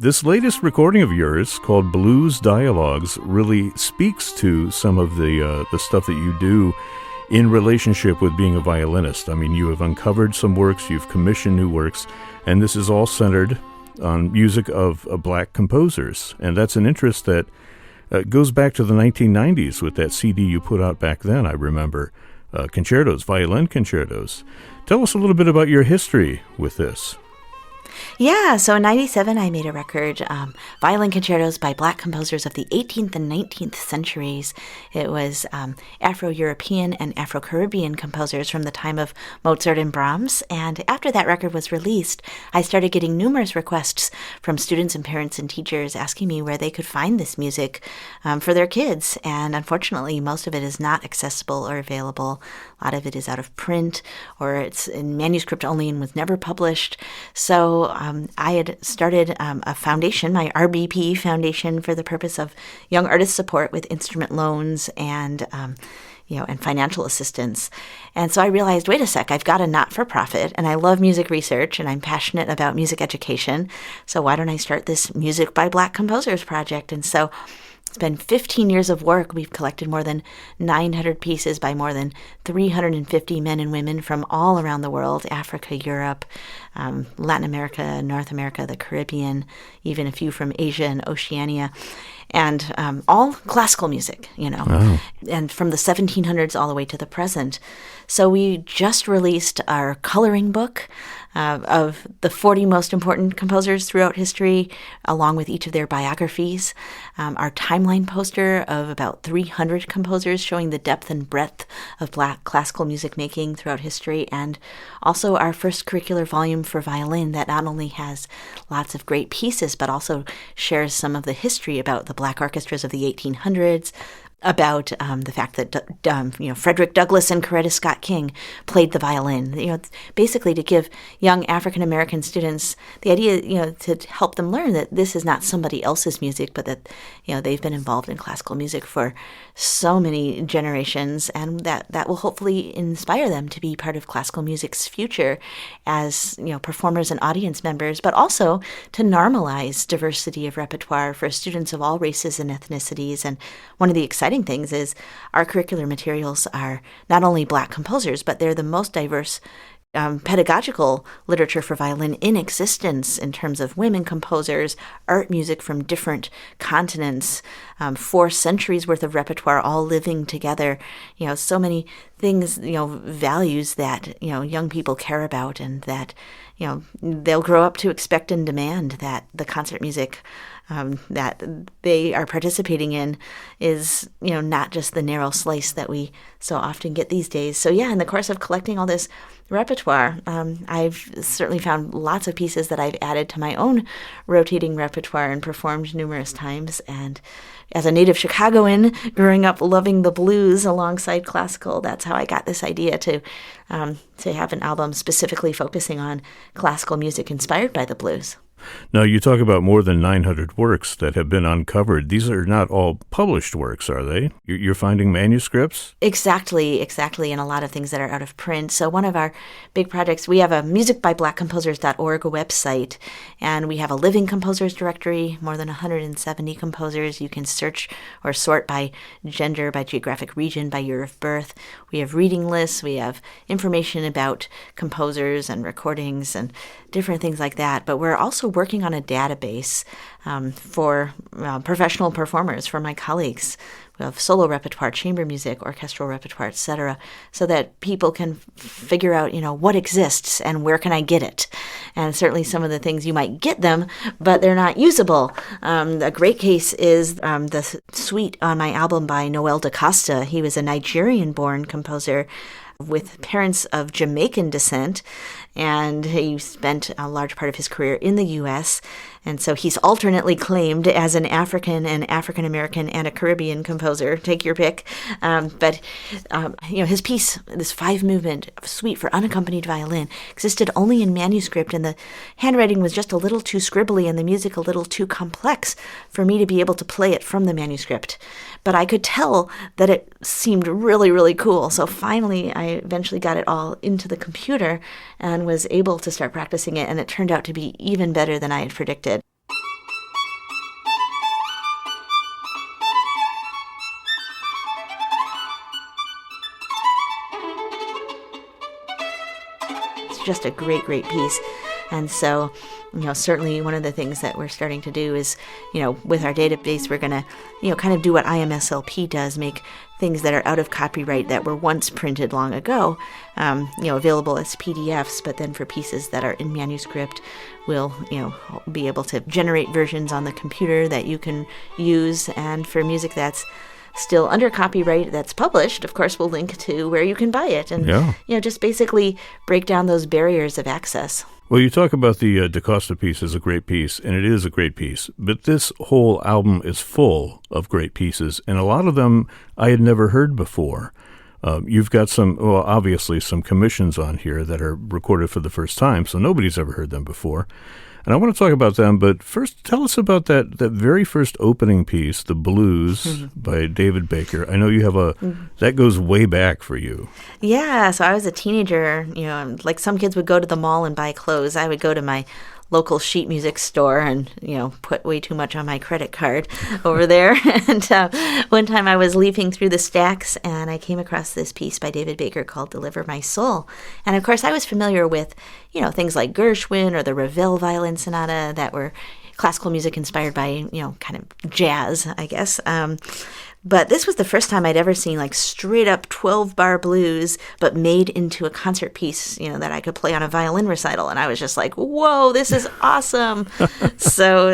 This latest recording of yours, called Blues Dialogues, really speaks to some of the stuff that you do in relationship with being a violinist. I mean, you have uncovered some works, you've commissioned new works, and this is all centered on music of Black composers. And that's an interest that goes back to the 1990s with that CD you put out back then, I remember. Concertos, violin concertos. Tell us a little bit about your history with this. Yeah, so in 97 I made a record, Violin Concertos by Black composers of the 18th and 19th centuries. It was Afro-European and Afro-Caribbean composers from the time of Mozart and Brahms, and after that record was released, I started getting numerous requests from students and parents and teachers asking me where they could find this music for their kids, and unfortunately most of it is not accessible or available. A lot of it is out of print, or it's in manuscript only and was never published. So I had started a foundation, my RBP Foundation, for the purpose of young artist support with instrument loans and and financial assistance. And so I realized, wait a sec, I've got a not-for-profit, and I love music research, and I'm passionate about music education. So why don't I start this Music by Black Composers project? And so it's been 15 years of work. We've collected more than 900 pieces by more than 350 men and women from all around the world, Africa, Europe, Latin America, North America, the Caribbean, even a few from Asia and Oceania, and all classical music, Wow. and from the 1700s all the way to the present. So we just released our coloring book of the 40 most important composers throughout history, along with each of their biographies. Our timeline poster of about 300 composers showing the depth and breadth of Black classical music making throughout history, and also our first curricular volume for violin that not only has lots of great pieces, but also shares some of the history about the Black orchestras of the 1800s, about the fact that Frederick Douglass and Coretta Scott King played the violin. Basically to give young African American students the idea, to help them learn that this is not somebody else's music, but that they've been involved in classical music for so many generations, and that will hopefully inspire them to be part of classical music's future as performers and audience members, but also to normalize diversity of repertoire for students of all races and ethnicities. And one of the exciting things is our curricular materials are not only Black composers, but they're the most diverse pedagogical literature for violin in existence in terms of women composers, art music from different continents, 4 centuries worth of repertoire all living together. So many things, values that, young people care about, and that, they'll grow up to expect and demand that the concert music that they are participating in is, not just the narrow slice that we so often get these days. So yeah, in the course of collecting all this repertoire, I've certainly found lots of pieces that I've added to my own rotating repertoire and performed numerous times. And as a native Chicagoan, growing up loving the blues alongside classical, that's how I got this idea to have an album specifically focusing on classical music inspired by the blues. Now, you talk about more than 900 works that have been uncovered. These are not all published works, are they? You're finding manuscripts? Exactly, and a lot of things that are out of print. So one of our big projects, we have a musicbyblackcomposers.org website, and we have a living composers directory, more than 170 composers. You can search or sort by gender, by geographic region, by year of birth. We have reading lists. We have information about composers and recordings and different things like that. But we're also working on a database for professional performers, for my colleagues. We have solo repertoire, chamber music, orchestral repertoire, etc., so that people can figure out, what exists and where can I get it. And certainly some of the things you might get them, but they're not usable. A great case is the suite on my album by Noel da Costa. He was a Nigerian-born composer with parents of Jamaican descent, and he spent a large part of his career in the U.S., and so he's alternately claimed as an African and African-American and a Caribbean composer. Take your pick. But his piece, this 5-movement suite for unaccompanied violin, existed only in manuscript, and the handwriting was just a little too scribbly and the music a little too complex for me to be able to play it from the manuscript. But I could tell that it seemed really, really cool. So finally, I eventually got it all into the computer and was able to start practicing it, and it turned out to be even better than I had predicted. just a great, great piece. And so, certainly one of the things that we're starting to do is, with our database, we're going to, kind of do what IMSLP does, make things that are out of copyright that were once printed long ago, available as PDFs, but then for pieces that are in manuscript, we'll, be able to generate versions on the computer that you can use. And for music that's still under copyright that's published, of course, we'll link to where you can buy it and, just basically break down those barriers of access. Well, you talk about the DaCosta piece as a great piece, and it is a great piece, but this whole album is full of great pieces, and a lot of them I had never heard before. You've got obviously some commissions on here that are recorded for the first time, so nobody's ever heard them before. And I want to talk about them, but first tell us about that very first opening piece, The Blues by David Baker. I know you have that goes way back for you. Yeah, so I was a teenager, like some kids would go to the mall and buy clothes. I would go to my local sheet music store and, put way too much on my credit card over there. And one time I was leafing through the stacks and I came across this piece by David Baker called Deliver My Soul. And of course I was familiar with, things like Gershwin or the Ravel Violin Sonata that were classical music inspired by, kind of jazz, I guess. But this was the first time I'd ever seen like straight up 12-bar blues, but made into a concert piece, that I could play on a violin recital. And I was just like, whoa, this is awesome. So,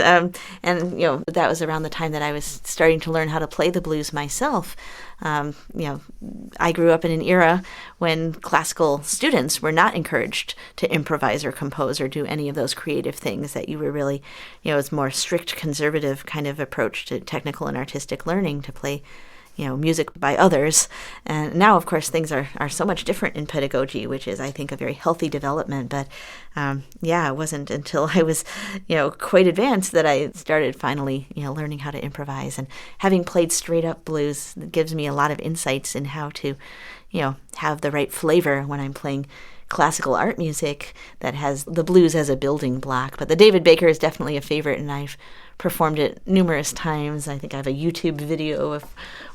that was around the time that I was starting to learn how to play the blues myself. I grew up in an era when classical students were not encouraged to improvise or compose or do any of those creative things that you were really, it's more strict conservative kind of approach to technical and artistic learning to play music by others. And now, of course, things are so much different in pedagogy, which is, I think, a very healthy development. But it wasn't until I was, quite advanced that I started finally, learning how to improvise. And having played straight up blues gives me a lot of insights in how to, have the right flavor when I'm playing classical art music that has the blues as a building block. But the David Baker is definitely a favorite, and I've performed it numerous times. I think I have a YouTube video of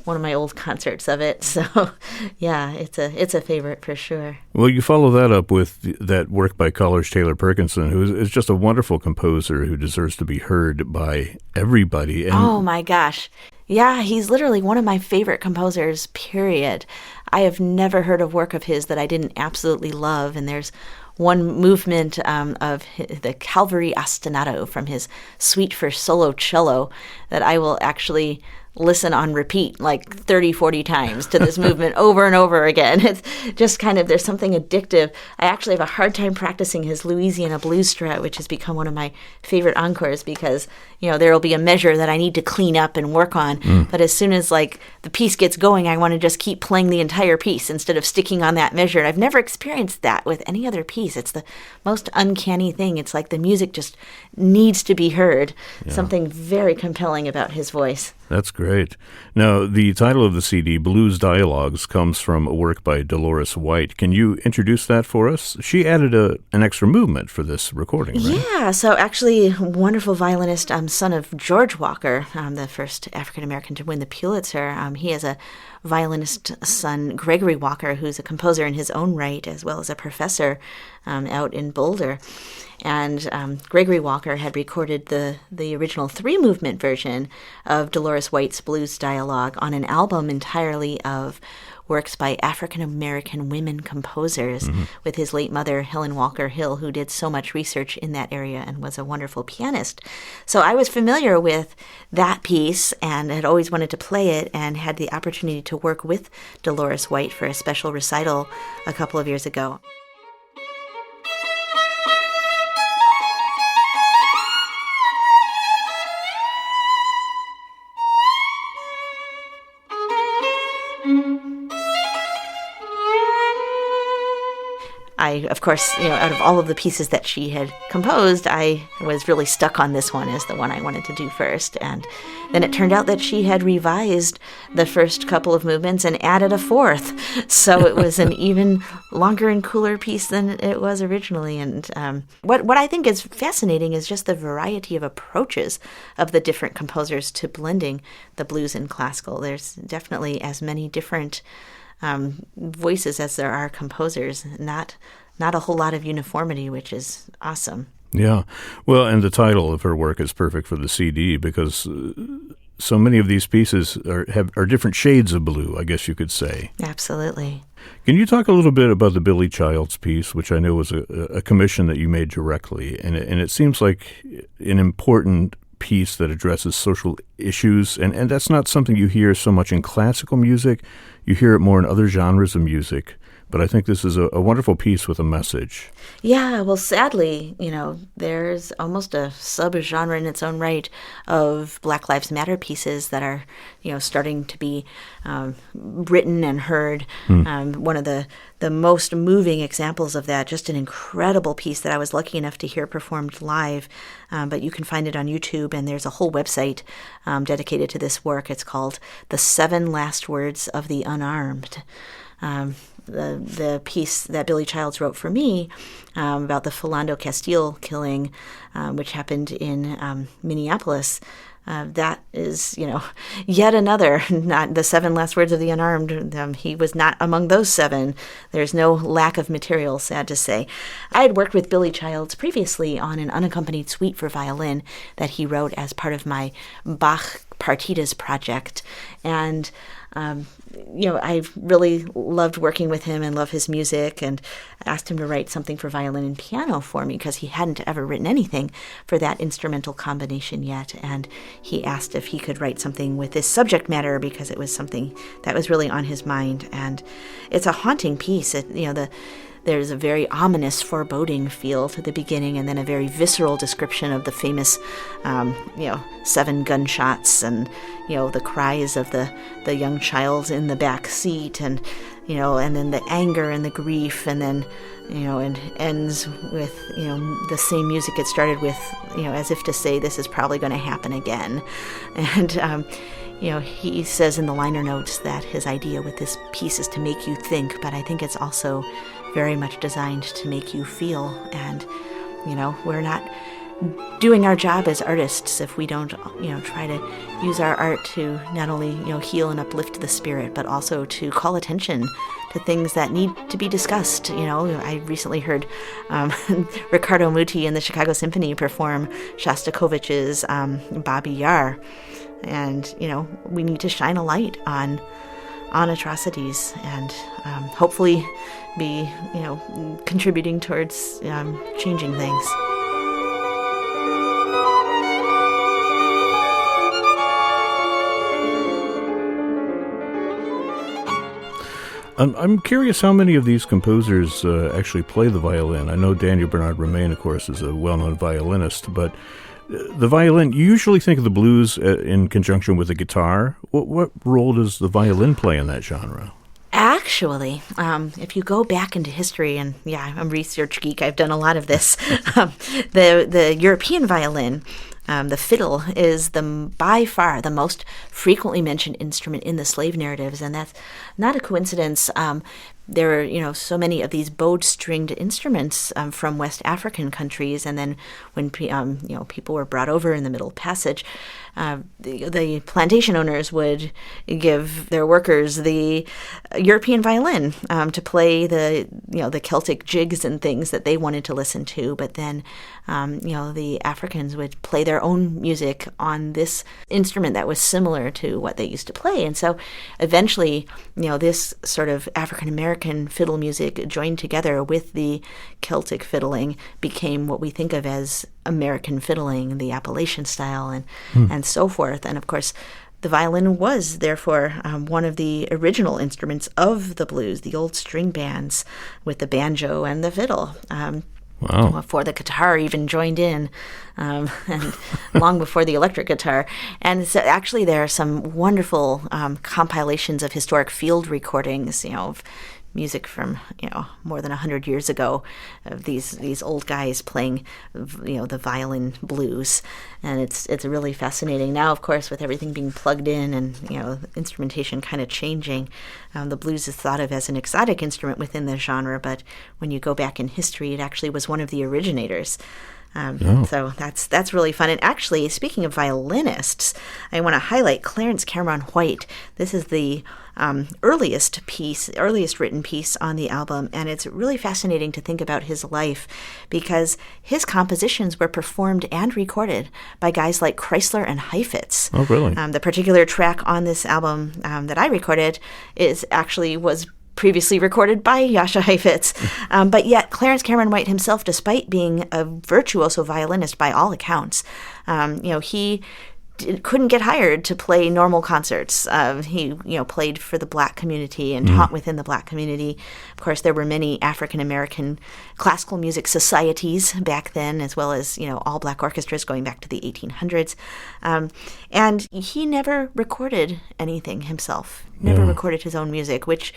one of my old concerts of it. So, yeah, it's a favorite for sure. Well, you follow that up with that work by Coleridge Taylor Perkinson, who is just a wonderful composer who deserves to be heard by everybody. And oh, my gosh. Yeah, he's literally one of my favorite composers, period. I have never heard of work of his that I didn't absolutely love, and there's one movement of the Calvary Ostinato from his Suite for Solo Cello that I will actually listen on repeat like 30, 40 times to this movement over and over again. It's just kind of, there's something addictive. I actually have a hard time practicing his Louisiana Blues Strat, which has become one of my favorite encores because, there will be a measure that I need to clean up and work on. But as soon as like the piece gets going, I want to just keep playing the entire piece instead of sticking on that measure. And I've never experienced that with any other piece. It's the most uncanny thing. It's like the music just needs to be heard. Yeah. Something very compelling about his voice. That's great. Now, the title of the CD, Blues Dialogues, comes from a work by Dolores White. Can you introduce that for us? She added an extra movement for this recording, right? Yeah, so actually, wonderful violinist, son of George Walker, the first African-American to win the Pulitzer. He has a violinist son, Gregory Walker, who's a composer in his own right, as well as a professor out in Boulder. And Gregory Walker had recorded the original 3-movement version of Dolores White's Blues Dialogue on an album entirely of works by African-American women composers with his late mother, Helen Walker Hill, who did so much research in that area and was a wonderful pianist. So I was familiar with that piece and had always wanted to play it and had the opportunity to work with Dolores White for a special recital a couple of years ago. Of course, out of all of the pieces that she had composed, I was really stuck on this one as the one I wanted to do first. And then it turned out that she had revised the first couple of movements and added a fourth. So it was an even longer and cooler piece than it was originally. And what I think is fascinating is just the variety of approaches of the different composers to blending the blues and classical. There's definitely as many different voices as there are composers, not not a whole lot of uniformity, which is awesome. Yeah. Well, and the title of her work is perfect for the CD because so many of these pieces are different shades of blue, I guess you could say. Absolutely. Can you talk a little bit about the Billy Childs piece, which I know was a commission that you made directly, and it seems like an important piece that addresses social issues, and that's not something you hear so much in classical music. You hear it more in other genres of music. But I think this is a wonderful piece with a message. Yeah, well, sadly, there's almost a subgenre in its own right of Black Lives Matter pieces that are, starting to be written and heard. One of the most moving examples of that, just an incredible piece that I was lucky enough to hear performed live, but you can find it on YouTube, and there's a whole website dedicated to this work. It's called The 7 Last Words of the Unarmed. The piece that Billy Childs wrote for me about the Philando Castile killing, which happened in Minneapolis, that is, yet another, not the 7 last words of the unarmed. He was not among those 7. There's no lack of material, sad to say. I had worked with Billy Childs previously on an unaccompanied suite for violin that he wrote as part of my Bach Partitas project. And I really loved working with him and love his music, and asked him to write something for violin and piano for me because he hadn't ever written anything for that instrumental combination yet. And he asked if he could write something with this subject matter because it was something that was really on his mind. And it's a haunting piece. There's a very ominous, foreboding feel to the beginning, and then a very visceral description of the famous, 7 gunshots, and the cries of the young child in the back seat, and and then the anger and the grief, and then and ends with the same music it started with, as if to say this is probably going to happen again, and. He says in the liner notes that his idea with this piece is to make you think, but I think it's also very much designed to make you feel. And, we're not doing our job as artists if we don't, try to use our art to not only, heal and uplift the spirit, but also to call attention to things that need to be discussed. I recently heard Riccardo Muti and the Chicago Symphony perform Shostakovich's Babi Yar. And, we need to shine a light on atrocities and hopefully be, contributing towards changing things. I'm curious how many of these composers actually play the violin. I know Daniel Bernard Romain, of course, is a well-known violinist, but the violin, you usually think of the blues in conjunction with the guitar. What role does the violin play in that genre? Actually, if you go back into history, and I'm a research geek, I've done a lot of this, the European violin, the fiddle, is by far the most frequently mentioned instrument in the slave narratives, and that's not a coincidence. There are, so many of these bowed-stringed instruments from West African countries, and then when people were brought over in the Middle Passage, the plantation owners would give their workers the European violin to play the Celtic jigs and things that they wanted to listen to. But then, the Africans would play their own music on this instrument that was similar to what they used to play. And so eventually, this sort of African American fiddle music joined together with the Celtic fiddling became what we think of as American fiddling, the Appalachian style, and so forth. And of course, the violin was therefore one of the original instruments of the blues, the old string bands with the banjo and the fiddle. Wow. Before the guitar even joined in, and long before the electric guitar. And so actually there are some wonderful compilations of historic field recordings, of music from, more than 100 years ago, of these old guys playing, the violin blues. And it's really fascinating. Now, of course, with everything being plugged in and, the instrumentation kind of changing, the blues is thought of as an exotic instrument within the genre, but when you go back in history, it actually was one of the originators. So that's really fun. And actually, speaking of violinists, I want to highlight Clarence Cameron White. This is the earliest written piece on the album, and it's really fascinating to think about his life because his compositions were performed and recorded by guys like Chrysler and Heifetz. Oh, really? The particular track on this album that I recorded was previously recorded by Jascha Heifetz. But yet Clarence Cameron White himself, despite being a virtuoso violinist by all accounts, he couldn't get hired to play normal concerts. He played for the Black community and taught within the Black community. Of course, there were many African American classical music societies back then, as well as all Black orchestras going back to the 1800s. And he never recorded anything himself. Never recorded his own music, which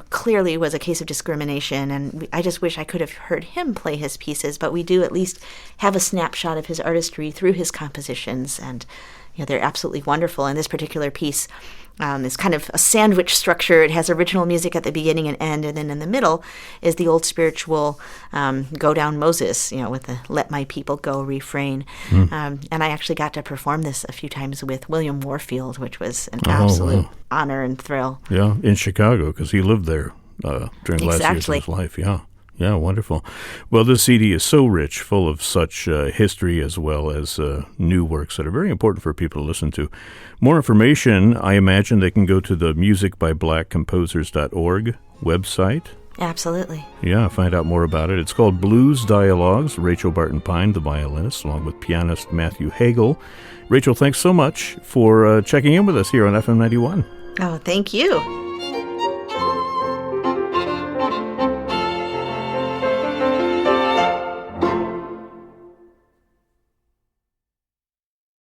clearly was a case of discrimination, and I just wish I could have heard him play his pieces, but we do at least have a snapshot of his artistry through his compositions, and they're absolutely wonderful. And this particular piece is kind of a sandwich structure. It has original music at the beginning and end, and then in the middle is the old spiritual Go Down Moses, with the Let My People Go refrain. And I actually got to perform this a few times with William Warfield, which was an absolute honor and thrill. Yeah, in Chicago, because he lived there during last years of his life. Yeah, wonderful. Well, this CD is so rich, full of such history as well as new works that are very important for people to listen to. More information, I imagine they can go to the musicbyblackcomposers.org website. Absolutely. Yeah, find out more about it. It's called Blues Dialogues. Rachel Barton Pine, the violinist, along with pianist Matthew Hagel. Rachel, thanks so much for checking in with us here on FM 91. Oh, thank you.